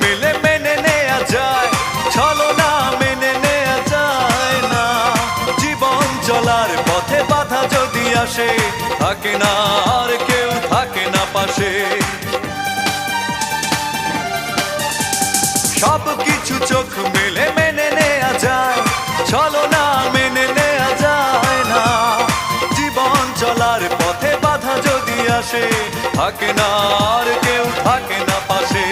মিলে মেনে নেয়া যায়, ছলনা মেনে নেয়া যায় না। জীবন চলার পথে বাধা যদি আসে, থাকে না আর কেউ, থাকে না পাশে। সব কিছু চোখ মেলে মেনে নেয়া যায়, ছলনা মেনে নেয়া যায় না। জীবন চলার পথে বাধা যদি আসে, থাকে না আর কেউ, থাকে না পাশে।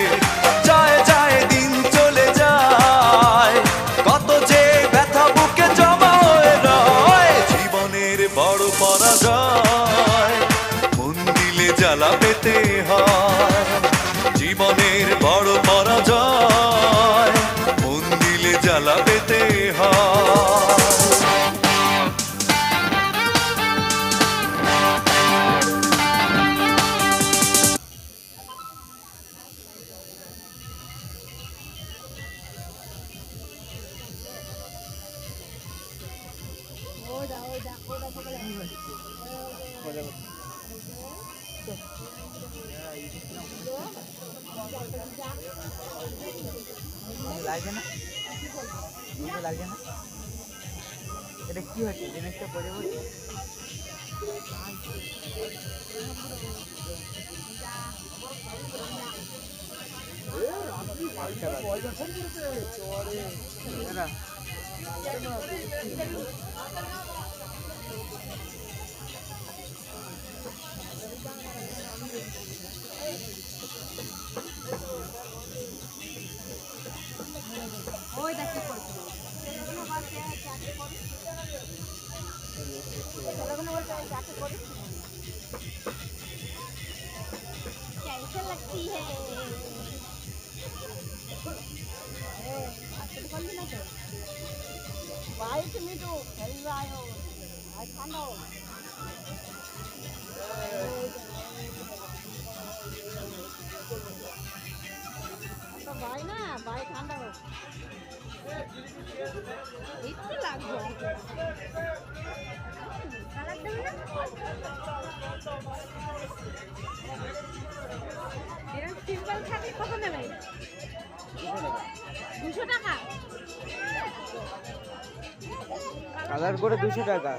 যায় যায় দিন চলে যায়, কত যে ব্যথা বুকে জমা হয়ে রয়। জীবনের বড় পরাজয়, মন দিলে জ্বালা পেতে হয়। জীবনের বড় পরাজয়, মন দিলে জ্বালা পেতে হয়। লাগছে না, লাগছে না। এটা কি হচ্ছে জিনিসটা পড়ে বলছে। कैसे लगती है वाइट में तो खेल रहा है आज खाना तो भाई ना भाई ঠান্ডা हो इतनी लाग गया सालाद देबे ना এরকম সিম্পল খাবি কত নেবে 200 টাকা কালার করে 200 টাকা।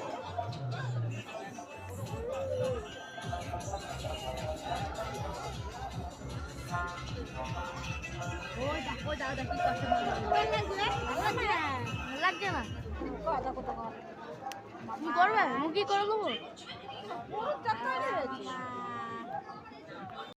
ওই দাও কি কষ্ট লাগবে না কথা কথা কি করবে মুখি করে দেবো